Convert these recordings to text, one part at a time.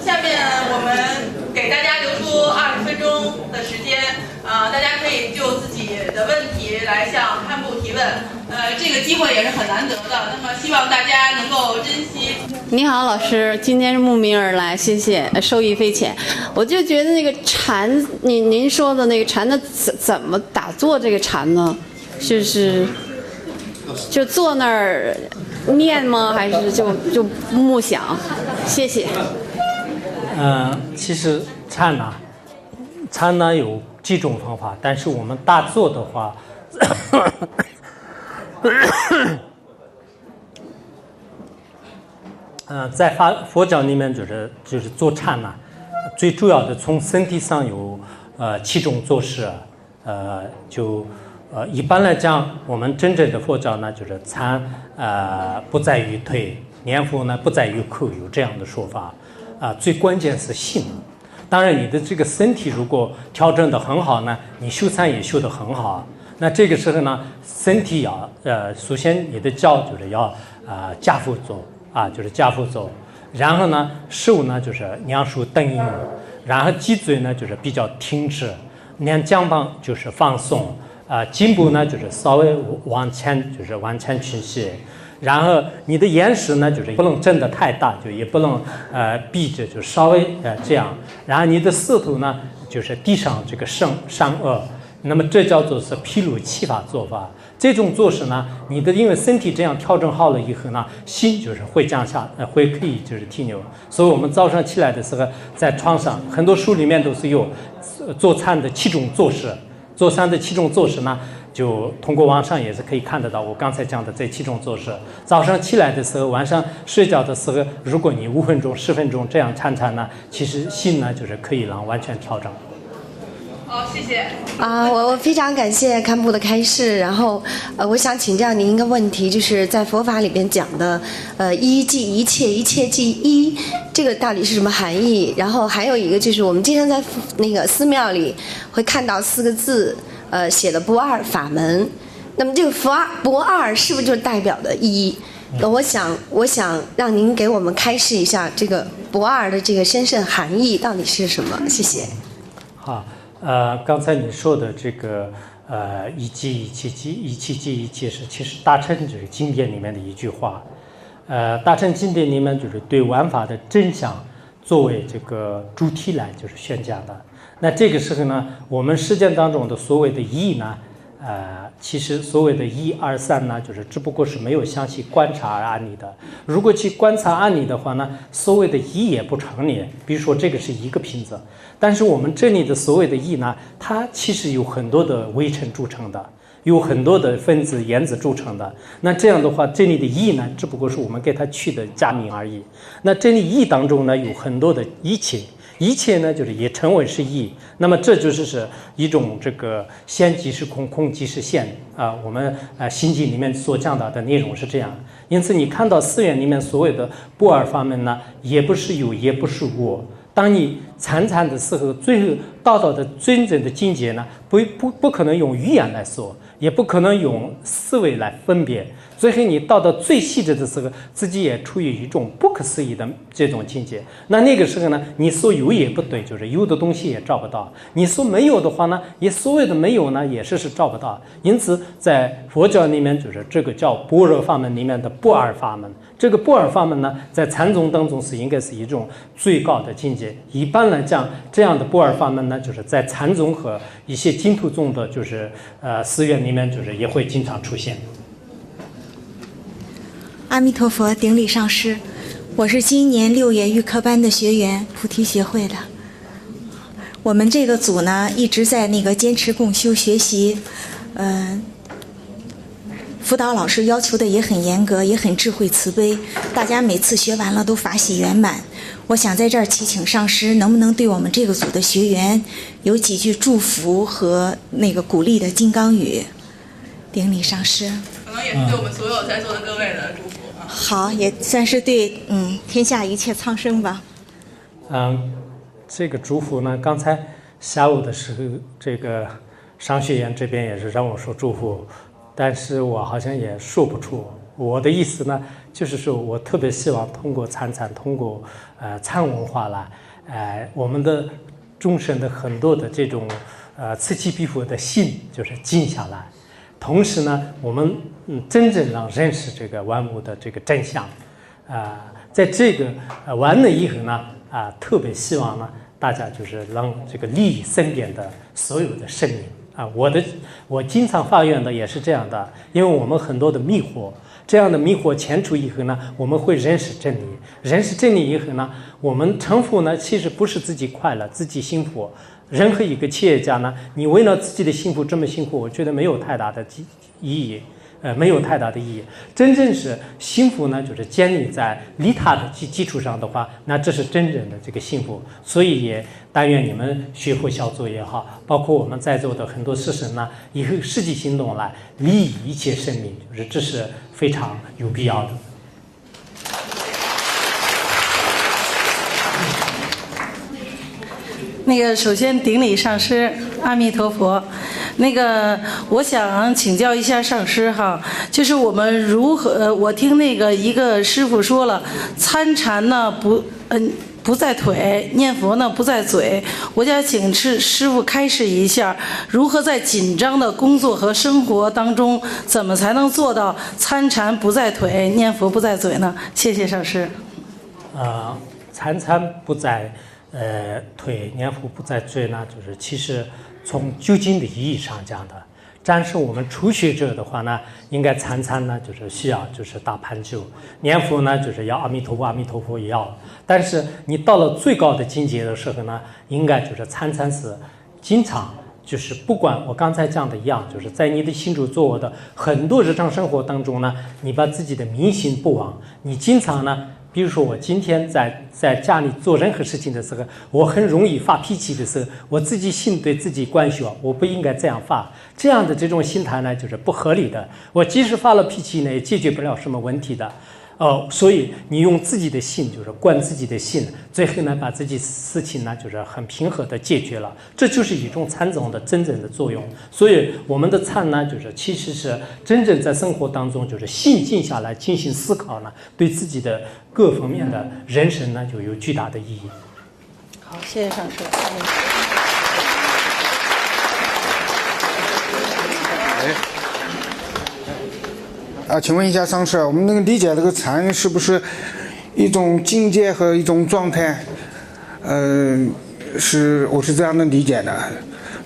下面我们给大家留出20分钟的时间，大家可以就自己的问题来向堪布提问。这个机会也是很难得的，那么希望大家能够珍惜。你好，老师，今天是慕名而来，谢谢，受益匪浅。我就觉得那个禅，您说的那个禅的怎么打坐这个禅呢？就坐那儿念吗？还是就默想？谢谢。其实禅呢有几种方法，但是我们打坐的话，在佛教里面就是做禅呢，最主要的从身体上有7种做事，一般来讲，我们真正的佛教呢，就是禅不在于腿，念佛呢不在于口，有这样的说法。最关键是心。当然，你的这个身体如果调整得很好呢，你修禅也修得很好。那这个时候呢，身体要首先你的脚就是要跏趺坐就是跏趺坐，然后呢手呢就是两手等印，然后脊椎呢就是比较挺直，两肩膀就是放松。颈部呢就是稍微往前倾斜，然后你的眼神呢就是不能睁得太大，就也不能闭着，就稍微这样。然后你的舌头呢就是递上这个上颚，那么这叫做是毗卢七法做法。这种做事呢，因为身体这样调整好了以后呢，心就是会降下，会可以就是停留。所以我们早上起来的时候，在床上很多书里面都是有做禅的7种做事。做禅的7种做事呢，就通过网上也是可以看得到。我刚才讲的这7种做事，早上起来的时候，晚上睡觉的时候，如果你5分钟、10分钟这样禅呢，其实心呢就是可以让完全调整。好，谢谢。我非常感谢堪布的开示。然后我想请教您一个问题，就是在佛法里边讲的一即一切，一切即一，这个到底是什么含义？然后还有一个就是我们经常在那个寺庙里会看到4个字，写的不二法门。那么这个不二是不是就代表的一？我想让您给我们开示一下这个不二的这个深深含义到底是什么？谢谢。好。刚才你说的这个一即一切即一切即一切是其实大乘这个经典里面的一句话。大乘经典里面就是对万法的真相作为这个主题来就是宣讲的。那这个时候呢，我们实践当中的所谓的义呢，其实所谓的1、2、3呢，就是只不过是没有详细观察案例的。如果去观察案例的话呢，所谓的义也不成立。比如说这个是一个瓶子，但是我们这里的所谓的义呢，它其实有很多的微尘组成的，有很多的分子原子组成的。那这样的话，这里的义呢，只不过是我们给它取的假名而已。那这里义当中呢，有很多的一切。一切呢，就是也称为是义。那么这就是一种这个现即是空，空即是现我们心经里面所讲到的内容是这样。因此你看到寺院里面所谓的不二法门呢，也不是有，也不是无。当你参禅的时候，最后到的真正的境界呢，不可能用语言来说，也不可能用思维来分别。最后你到最细致的时候，自己也处于一种不可思议的这种境界。那个时候呢，你说有也不对，就是有的东西也找不到；你说没有的话呢，也所谓的没有呢，也是找不到。因此，在佛教里面，就是这个叫般若法门里面的不二法门。这个不二法门呢，在禅宗当中是应该是一种最高的境界。一般来讲，这样的不二法门呢，就是在禅宗和一些净土宗的，就是寺院里面，就是也会经常出现。阿弥陀佛，顶礼上师，我是今年6月预科班的学员，菩提协会的。我们这个组呢，一直在那个坚持共修学习，辅导老师要求的也很严格，也很智慧慈悲，大家每次学完了都法喜圆满。我想在这儿祈请上师，能不能对我们这个组的学员有几句祝福和那个鼓励的金刚语？顶礼上师。可能也是对我们所有在座的各位的祝福。好，也算是对天下一切苍生吧。这个祝福呢，刚才下午的时候，这个商学院这边也是让我说祝福，但是我好像也说不出，我的意思呢，就是说我特别希望通过参禅，通过禅文化来，我们的众生的很多的这种此起彼伏的心就是静下来，同时呢，我们真正让认识这个万物的这个真相，在这个完了以后呢，特别希望呢，大家就是让这个利益身边的所有的生命。我经常发愿的也是这样的，因为我们很多的迷惑，这样的迷惑前除以后呢，我们会认识真理，认识真理以后呢，我们成佛呢，其实不是自己快乐，自己幸福。任何一个企业家呢，你为了自己的幸福这么辛苦，我觉得没有太大的意义。没有太大的意义。真正是幸福呢，就是建立在利他的基础上的话，那这是真正的这个幸福。所以也但愿你们学佛小组也好，包括我们在座的很多师生呢，以后实际行动来利益一切生命，就是这是非常有必要的。首先顶礼上师，阿弥陀佛。我想请教一下上师哈，就是我们如何？我听一个师父说了，参禅呢不在腿，念佛呢不在嘴。我想请师父开示一下，如何在紧张的工作和生活当中，怎么才能做到参禅不在腿，念佛不在嘴呢？谢谢上师。参禅不在腿，念佛不在嘴呢，就是其实从究竟的意义上讲的。但是我们初学者的话呢，应该参禅呢，就是需要就是打盘灸，念佛呢就是要阿弥陀佛，阿弥陀佛也要。但是你到了最高的境界的时候呢，应该就是参禅是经常就是不管我刚才讲的一样，就是在你的心中做我的很多日常生活当中呢，你把自己的明心不忘，你经常呢。比如说我今天在家里做任何事情的时候，我很容易发脾气的时候，我自己心对自己关系，我不应该这样发，这样的这种心态呢就是不合理的。我即使发了脾气呢，也解决不了什么问题的。所以你用自己的心，就是观自己的心，最后呢把自己事情呢就是很平和的解决了，这就是一种禅宗的真正的作用。所以我们的禅呢，就是其实是真正在生活当中，就是心静下来进行思考呢，对自己的各方面的人生呢就有巨大的意义。好，谢谢上师。请问一下上师，我们理解这个禅是不是一种境界和一种状态？我是这样的理解的。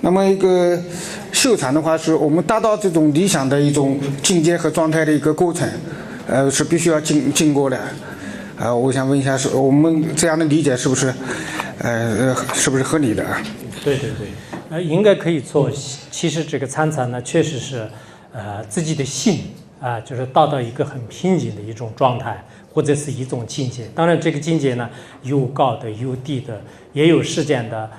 那么一个修禅的话，是我们达到这种理想的一种境界和状态的一个过程，是必须要经过的。我想问一下，是我们这样的理解是不是合理的？对，应该可以做。其实这个参禅呢，确实是自己的心。就是到一个很平静的一种状态，或者是一种境界。当然，这个境界呢，有高的，有低的，也有世间的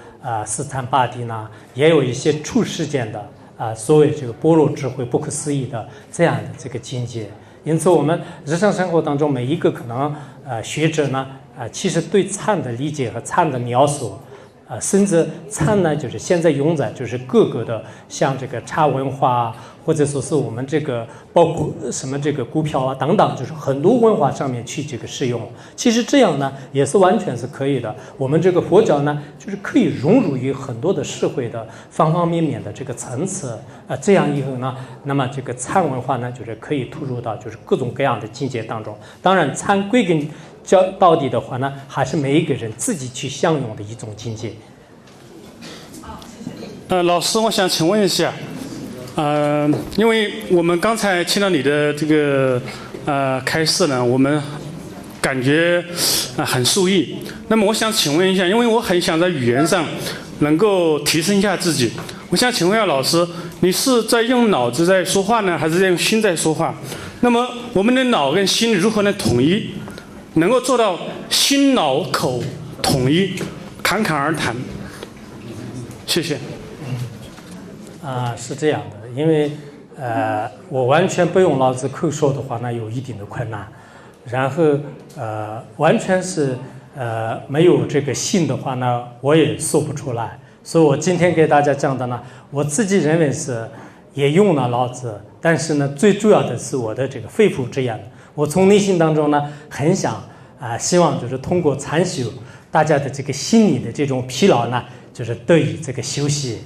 四禅八谛呢，也有一些出世间的所谓这个般若智慧不可思议的这样的这个境界。因此，我们日常生活当中每一个可能学者呢，其实对禅的理解和禅的描述。甚至禅呢，就是现在用在就是各个的像这个茶文化，或者说是我们这个包括什么这个股票等等，就是很多文化上面去这个使用。其实这样呢，也是完全是可以的。我们这个佛教呢，就是可以融入于很多的社会的方方面面的这个层次。这样以后呢，那么这个禅文化呢，就是可以投入到就是各种各样的境界当中。当然，禅归根到底的话呢，还是每一个人自己去享用的一种境界。老师，我想请问一下，因为我们刚才听到你的这个开示呢，我们感觉很受益。那么我想请问一下，因为我很想在语言上能够提升一下自己，我想请问一下老师，你是在用脑子在说话呢，还是在用心在说话？那么我们的脑跟心如何能统一？能够做到心脑口统一，侃侃而谈。谢谢。是这样的，因为我完全不用脑子口说的话，那有一定的困难。然后完全是没有这个心的话呢，我也说不出来。所以我今天给大家讲的呢，我自己认为是也用了脑子，但是呢，最主要的是我的这个肺腑之言。我从内心当中呢，很想希望就是通过禅修，大家的这个心理的这种疲劳呢，就是得以这个休息。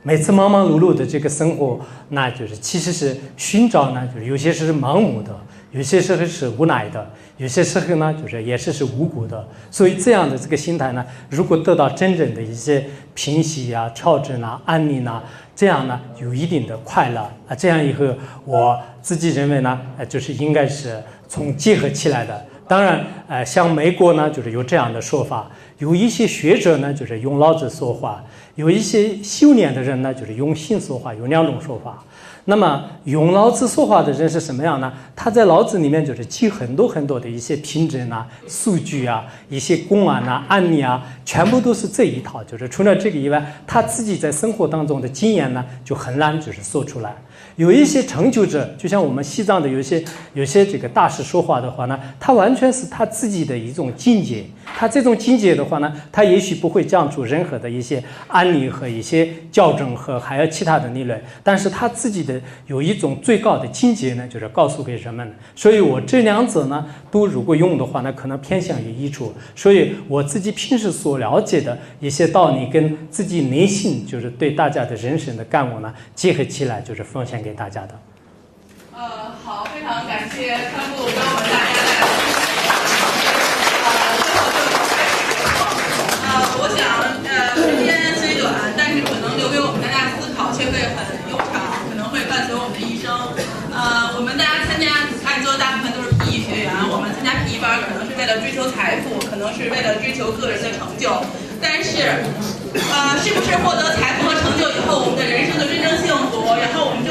每次忙忙碌碌的这个生活，那就是其实是寻找呢，就是有些是盲目的，有些时候是无奈的，有些时候呢，就是也是无辜的。所以这样的这个心态呢，如果得到真正的一些平息啊、调整啊、安宁啊，这样呢有一定的快乐啊。这样以后，我自己认为呢，就是应该是从结合起来的。当然，像美国呢，就是有这样的说法，有一些学者呢，就是用脑子说话；有一些修炼的人呢，就是用心说话，有两种说法。那么用脑子说话的人是什么样呢？他在脑子里面就是记很多很多的一些凭证啊、数据啊、一些公案啊、案例啊，全部都是这一套。就是除了这个以外，他自己在生活当中的经验呢，就很难就是说出来。有一些成就者，就像我们西藏的有些这个大师说话的话呢，他完全是他自己的一种境界。他这种境界的话呢，他也许不会讲出任何的一些案例和一些校正和还有其他的理论，但是他自己的有一种最高的境界呢，就是告诉给人们。所以我这两者呢，都如果用的话呢，可能偏向于一处。所以我自己平时所了解的一些道理，跟自己内心就是对大家的人生的感悟呢，结合起来，就是奉献给大家的。好，非常感谢堪布跟我们大家的我想时间虽短，但是可能留给我们大家思考却会很悠长，可能会伴随我们的一生。我们大家参加按说大部分都是 PE 学员，我们参加 PE 班可能是为了追求财富，可能是为了追求个人的成就，但是是不是获得财富和成就以后，我们的人生就真正幸福，然后我们